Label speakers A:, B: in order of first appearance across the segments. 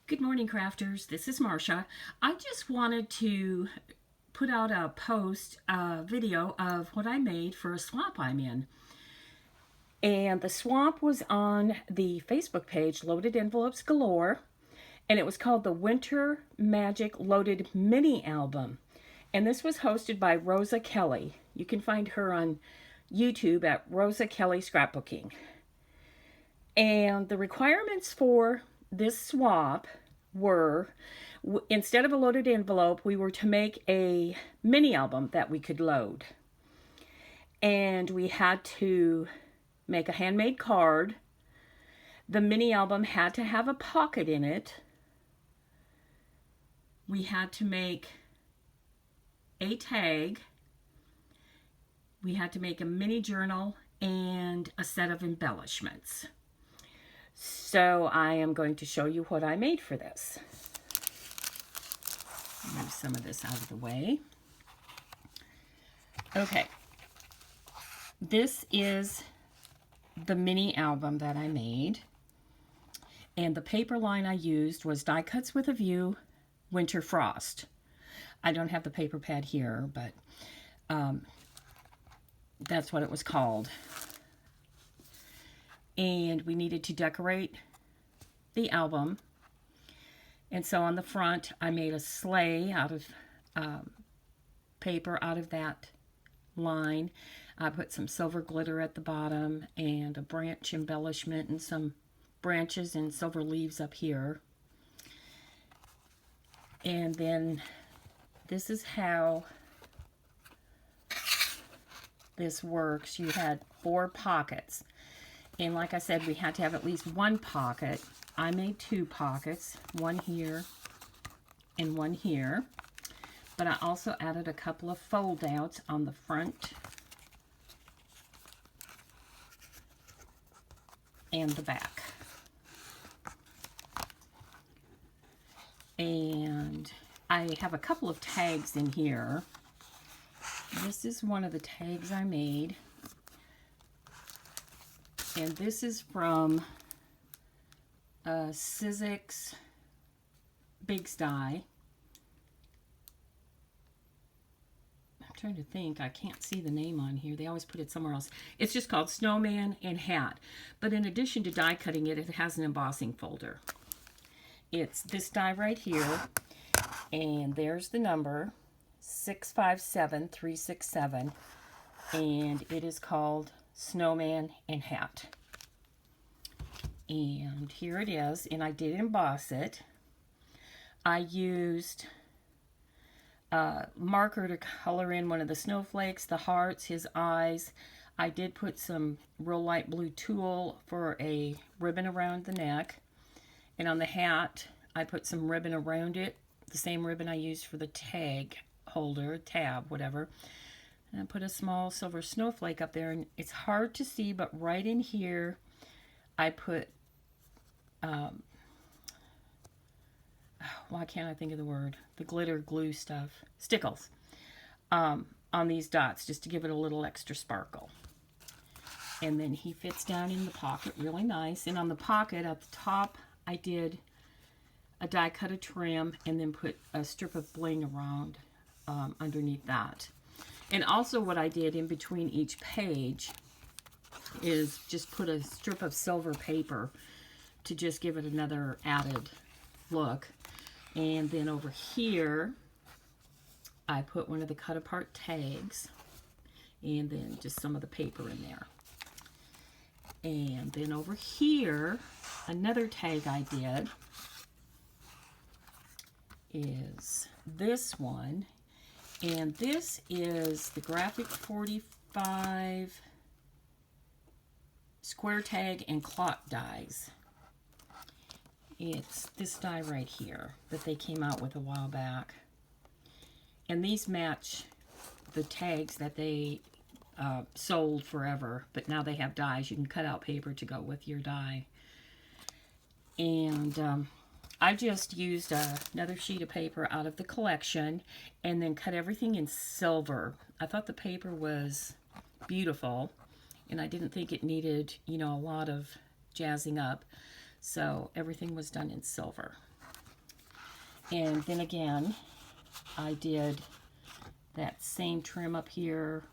A: Good morning, crafters. This is Marcia. I just wanted to put out a video of what I made for a swap I'm in. And the swap was on the Facebook page, Loaded Envelopes Galore, and it was called the Winter Magic Loaded Mini Album. And this was hosted by Rosa Kelly. You can find her on YouTube at Rosa Kelly Scrapbooking. And the requirements for this swap were, instead of a loaded envelope, we were to make a mini album that we could load. And we had to make a handmade card. The mini album had to have a pocket in it. We had to make a tag. We had to make a mini journal and a set of embellishments. So I am going to show you what I made for this. Move some of this out of the way. Okay. This is the mini album that I made. And the paper line I used was Die Cuts with a View, Winter Frost. I don't have the paper pad here, but that's what it was called. And we needed to decorate the album. And so on the front, I made a sleigh out of paper out of that line. I put some silver glitter at the bottom and a branch embellishment and some branches and silver leaves up here. And then this is how this works. You had 4 pockets. And like I said, we had to have at least one pocket. I made 2 pockets, one here and one here. But I also added a couple of fold outs on the front and the back. And I have a couple of tags in here. This is one of the tags I made. And this is from Sizzix Big Die. I'm trying to think. I can't see the name on here. They always put it somewhere else. It's just called Snowman and Hat. But in addition to die cutting it, it has an embossing folder. It's this die right here. And there's the number, 657367. And it is called Snowman and Hat. And here it is, and I did emboss it. I used marker to color in one of the snowflakes, the hearts, his eyes. I did put some real light blue tulle for a ribbon around the neck. And on the hat, I put some ribbon around it, the same ribbon I used for the tag holder, tab, whatever. And I put a small silver snowflake up there, and it's hard to see, but right in here, I put, why can't I think of the word? The glitter glue stuff, stickles, on these dots, just to give it a little extra sparkle. And then he fits down in the pocket really nice. And on the pocket at the top, I did a die cut a trim, and then put a strip of bling around underneath that. And also what I did in between each page is just put a strip of silver paper to just give it another added look. And then over here, I put one of the cut apart tags and then just some of the paper in there. And then over here, another tag I did is this one. And this is the Graphic 45 square tag and clock dies. It's this die right here that they came out with a while back. And these match the tags that they sold forever, but now they have dies. You can cut out paper to go with your die. And I just used another sheet of paper out of the collection and then cut everything in silver. I thought the paper was beautiful, and I didn't think it needed, a lot of jazzing up. So everything was done in silver. And then again, I did that same trim up here,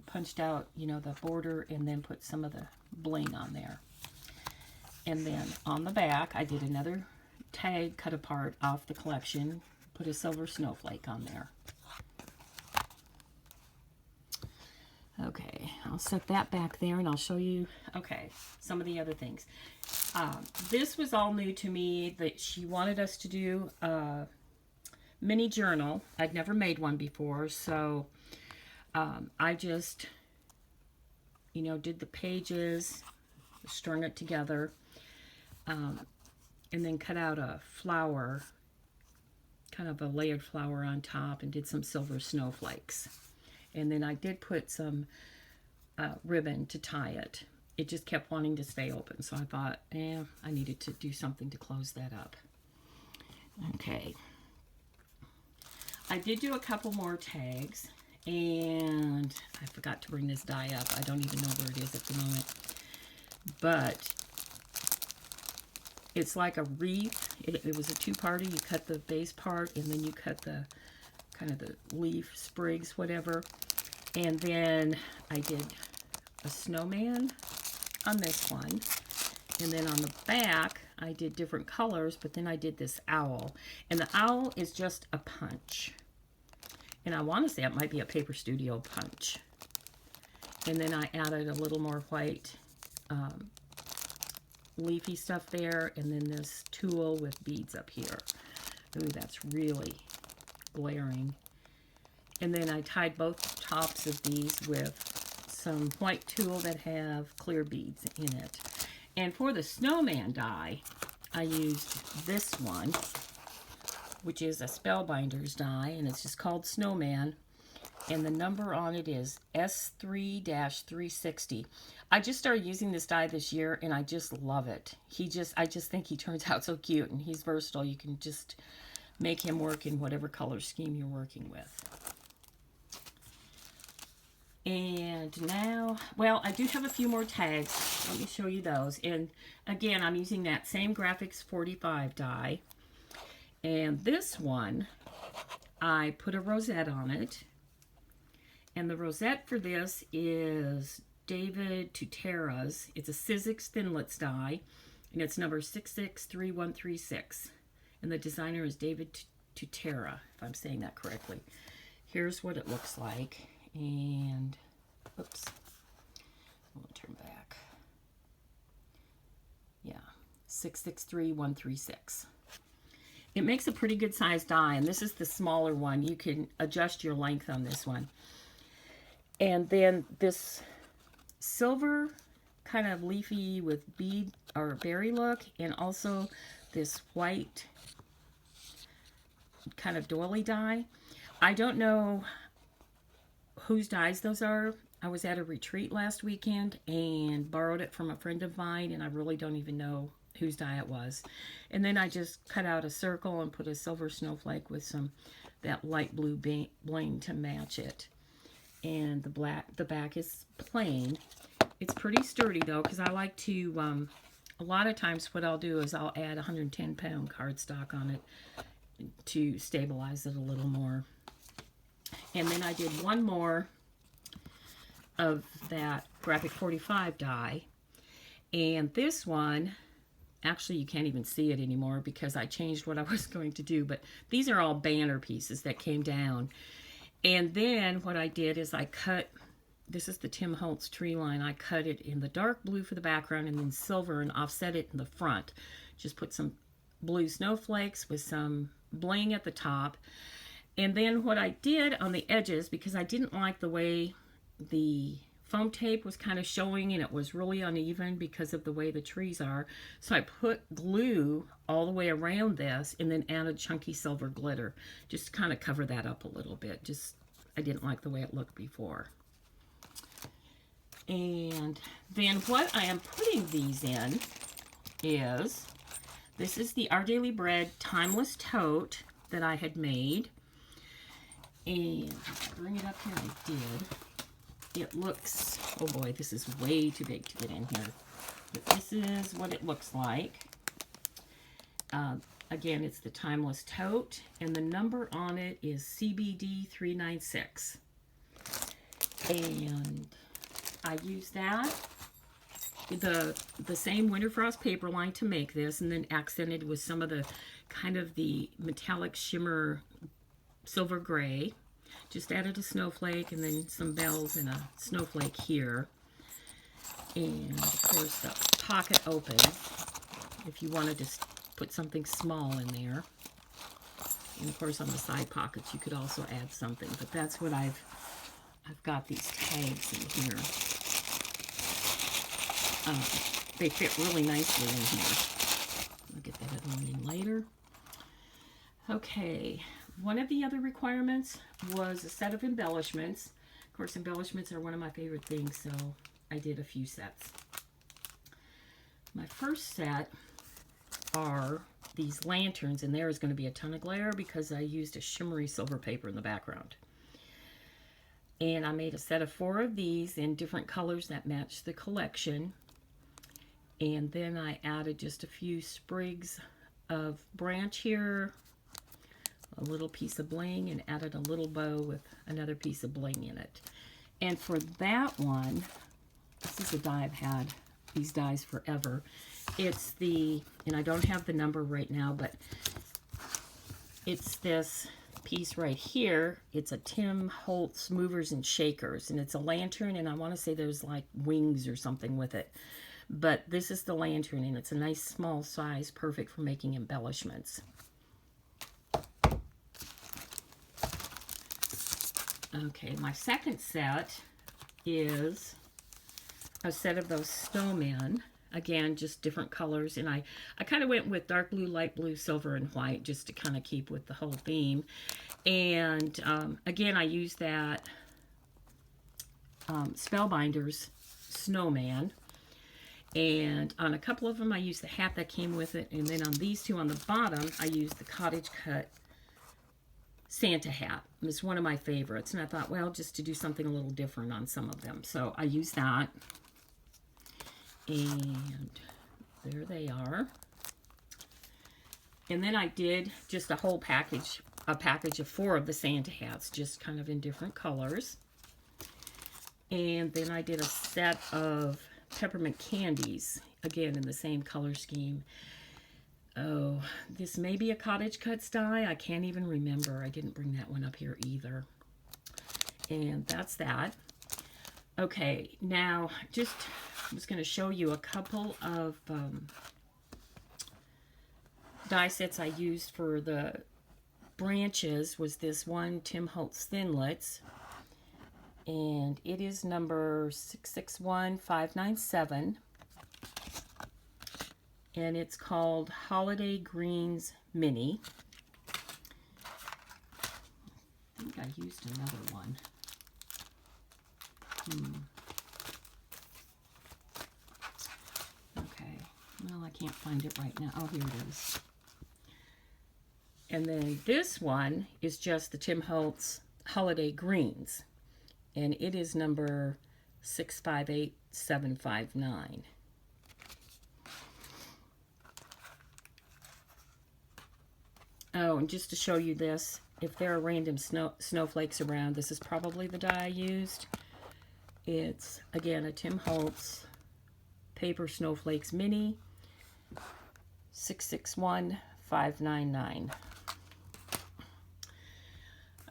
A: punched out, you know, the border, and then put some of the bling on there. And then on the back, I did another tag cut apart off the collection, put a silver snowflake on there. Okay, I'll set that back there and I'll show you, okay, some of the other things. This was all new to me, that she wanted us to do a mini journal. I'd never made one before, so I just, you know, did the pages, strung it together, and then cut out a flower, kind of a layered flower on top, and did some silver snowflakes. And then I did put some ribbon to tie it. It just kept wanting to stay open, so I thought, I needed to do something to close that up. Okay. I did do a couple more tags, and I forgot to bring this die up. I don't even know where it is at the moment. But it's like a wreath. It was a two-parter. You cut the base part, and then you cut the kind of the leaf, sprigs, whatever. And then I did a snowman on this one. And then on the back, I did different colors, but then I did this owl. And the owl is just a punch. And I want to say it might be a Paper Studio punch. And then I added a little more white leafy stuff there, and then this tulle with beads up here. Ooh, that's really glaring. And then I tied both tops of these with some white tulle that have clear beads in it. And for the snowman die, I used this one, which is a Spellbinders die, and it's just called Snowman. And the number on it is S3-360. I just started using this die this year, and I just love it. I just think he turns out so cute, and he's versatile. You can just make him work in whatever color scheme you're working with. And now, well, I do have a few more tags. Let me show you those. And again, I'm using that same Graphics 45 die. And this one, I put a rosette on it. And the rosette for this is David Tutera's. It's a Sizzix Thinlits die, and it's number 663136. And the designer is David Tutera, if I'm saying that correctly. Here's what it looks like. And, oops, I'm going to turn back. Yeah, 663136. It makes a pretty good sized die, and this is the smaller one. You can adjust your length on this one. And then this silver kind of leafy with bead or berry look, and also this white kind of doily die. I don't know whose dies those are. I was at a retreat last weekend and borrowed it from a friend of mine, and I really don't even know whose die it was. And then I just cut out a circle and put a silver snowflake with that light blue bling to match it. And the back is plain. It's pretty sturdy though, because I like to, a lot of times what I'll do is I'll add 110-pound cardstock on it to stabilize it a little more. And then I did one more of that Graphic 45 die. And this one, actually you can't even see it anymore because I changed what I was going to do, but these are all banner pieces that came down. And then what I did is I cut, this is the Tim Holtz tree line, I cut it in the dark blue for the background and then silver and offset it in the front. Just put some blue snowflakes with some bling at the top. And then what I did on the edges, because I didn't like the way the foam tape was kind of showing and it was really uneven because of the way the trees are, so I put glue all the way around this and then added chunky silver glitter just to kind of cover that up a little bit. Just, I didn't like the way it looked before. And then what I am putting these in is, this is the Our Daily Bread Timeless Tote that I had made. And if I bring it up here, I did. It looks, oh boy, this is way too big to get in here. But this is what it looks like. Again, it's the Timeless Tote, and the number on it is CBD 396. And I used that, the same Winter Frost paper line to make this, and then accented with some of the kind of the metallic shimmer silver gray. Just added a snowflake and then some bells and a snowflake here. And of course the pocket open if you wanted to put something small in there. And of course on the side pockets you could also add something, but that's what I've got these tags in here. They fit really nicely in here. I'll get that other one in later. Okay, one of the other requirements was a set of embellishments. Of course, embellishments are one of my favorite things, so I did a few sets. My first set are these lanterns, and there is going to be a ton of glare because I used a shimmery silver paper in the background. And I made a set of 4 of these in different colors that match the collection. And then I added just a few sprigs of branch here, a little piece of bling, and added a little bow with another piece of bling in it. And for that one, this is a die I've had these dies forever. It's the, and I don't have the number right now, but it's this piece right here. It's a Tim Holtz Movers and Shakers, and it's a lantern, and I want to say there's like wings or something with it. But this is the lantern, and it's a nice small size, perfect for making embellishments. Okay, my second set is a set of those snowmen. Again, just different colors, and I kind of went with dark blue, light blue, silver, and white just to kind of keep with the whole theme. And again, I used that Spellbinders snowman. And on a couple of them, I used the hat that came with it. And then on these two on the bottom, I used the cottage cut Santa hat. It's one of my favorites. And I thought, well, just to do something a little different on some of them. So I used that. And there they are. And then I did just a whole package, a package of 4 of the Santa hats, just kind of in different colors. And then I did a set of peppermint candies, again in the same color scheme. Oh, this may be a cottage cuts die. I can't even remember. I didn't bring that one up here either. And that's that. Okay, now just I'm just going to show you a couple of die sets I used for the branches. Was this one Tim Holtz Thinlits, and it is number 661597, and it's called Holiday Greens Mini. I think I used another one. Okay, well, I can't find it right now. Oh, here it is. And then this one is just the Tim Holtz Holiday Greens, and it is number 658759. Oh, and just to show you this, if there are random snowflakes around, this is probably the die I used. It's, again, a Tim Holtz Paper Snowflakes Mini, 661599.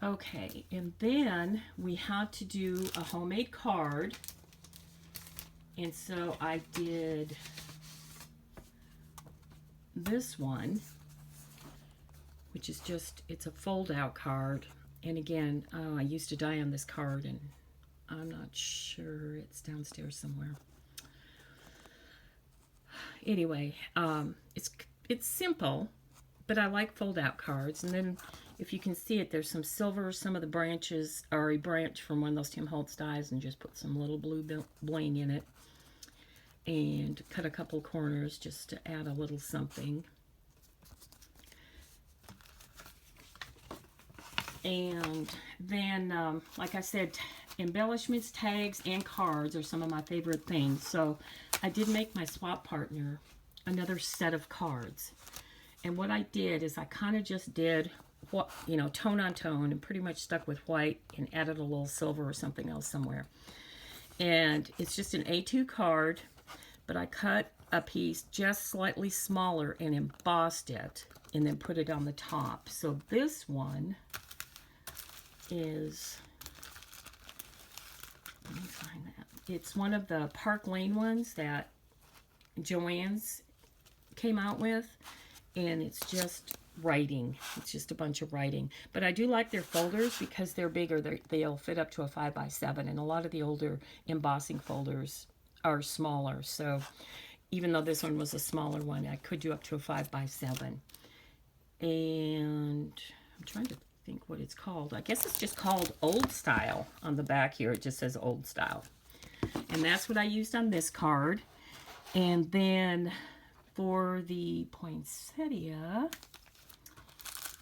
A: Okay, and then we had to do a homemade card, and so I did this one, which is just, it's a fold-out card. And again, oh, I used to die on this card, and I'm not sure, it's downstairs somewhere. Anyway, it's simple, but I like fold-out cards. And then, if you can see it, there's some silver. Some of the branches are a branch from one of those Tim Holtz dies, and just put some little blue bling in it. And cut a couple corners just to add a little something. And then, like I said, embellishments, tags, and cards are some of my favorite things. So I did make my swap partner another set of cards. And what I did is I kind of just did, you know, tone on tone, and pretty much stuck with white and added a little silver or something else somewhere. And it's just an A2 card, but I cut a piece just slightly smaller and embossed it and then put it on the top. So this one is, let me find that. It's one of the Park Lane ones that Joann's came out with, and it's just writing. It's just a bunch of writing. But I do like their folders because they're bigger. They'll fit up to a 5x7, and a lot of the older embossing folders are smaller. So even though this one was a smaller one, I could do up to a 5x7. And I'm trying to think what it's called. I guess it's just called Old Style. On the back here, it just says Old Style. And that's what I used on this card. And then for the poinsettia,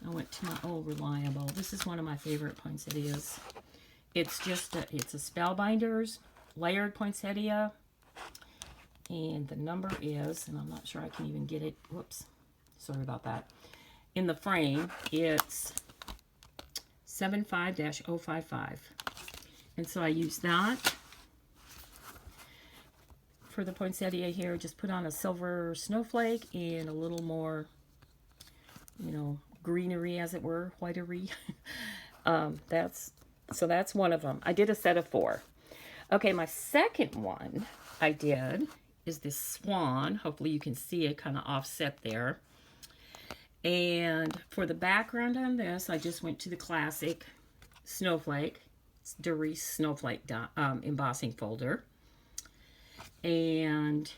A: I went to my old Reliable. This is one of my favorite poinsettias. It's just it's a Spellbinders layered poinsettia. And the number is, and I'm not sure I can even get it. Whoops. Sorry about that. In the frame, it's 75-055. And so I use that for the poinsettia here. Just put on a silver snowflake and a little more, you know, greenery, as it were, whitery. So that's one of them. I did a set of 4. Okay, my second one I did is this swan. Hopefully you can see it kind of offset there. And for the background on this, I just went to the classic snowflake, Doris snowflake embossing folder. And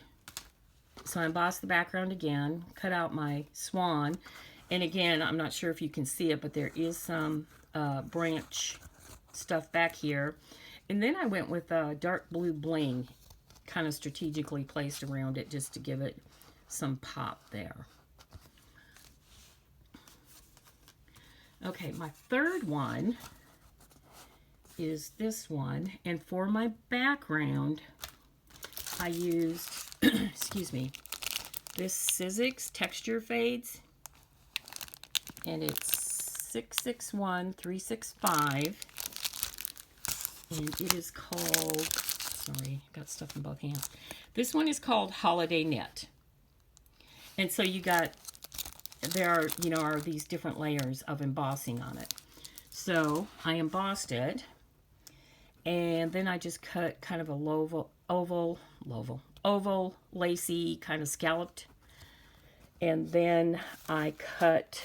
A: so I embossed the background again, cut out my swan. And again, I'm not sure if you can see it, but there is some branch stuff back here. And then I went with a dark blue bling, kind of strategically placed around it just to give it some pop there. Okay, my third one is this one. And for my background, I used, excuse me, this Sizzix Texture Fades. And it's 661365. And it is called, sorry, got stuff in both hands. This one is called Holiday Knit. And so you got, there are, you know, are these different layers of embossing on it. So I embossed it, and then I just cut kind of a oval, lacy, kind of scalloped. And then I cut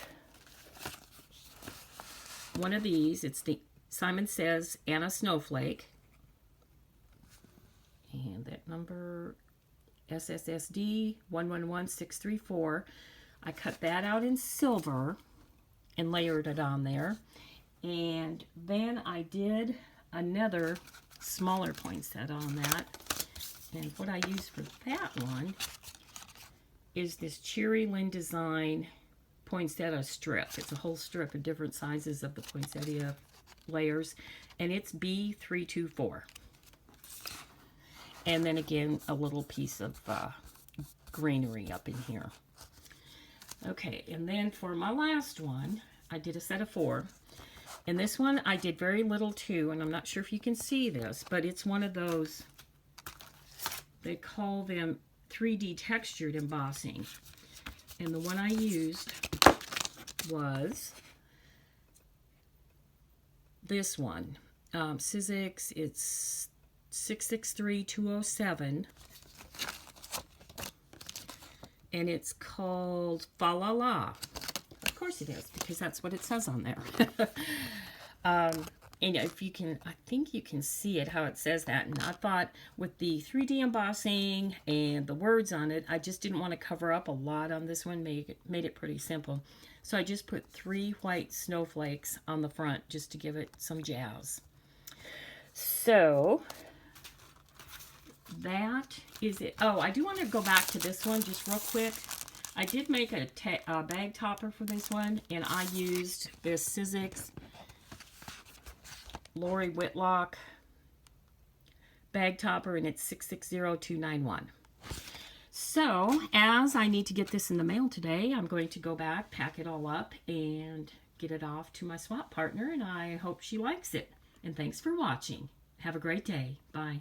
A: one of these. It's the Simon Says Anna Snowflake. And that number, SSSD 111634. I cut that out in silver and layered it on there. And then I did another smaller poinsettia on that. And what I used for that one is this Cherry Lynn Design poinsettia strip. It's a whole strip of different sizes of the poinsettia layers. And it's B324. And then again, a little piece of greenery up in here. Okay, and then for my last one, I did a set of 4. And this one I did very little too, and I'm not sure if you can see this, but it's one of those, they call them 3D textured embossing. And the one I used was this one. Sizzix, it's 663207. And it's called Fa La La. Of course it is, because that's what it says on there. And if you can, I think you can see it, how it says that. And I thought with the 3D embossing and the words on it, I just didn't want to cover up a lot on this one, made it pretty simple. So I just put 3 white snowflakes on the front just to give it some jazz. So that is it. Oh, I do want to go back to this one just real quick. I did make a bag topper for this one, and I used this Sizzix Lori Whitlock bag topper, and it's 660291. So, as I need to get this in the mail today, I'm going to go back, pack it all up, and get it off to my swap partner, and I hope she likes it. And thanks for watching. Have a great day. Bye.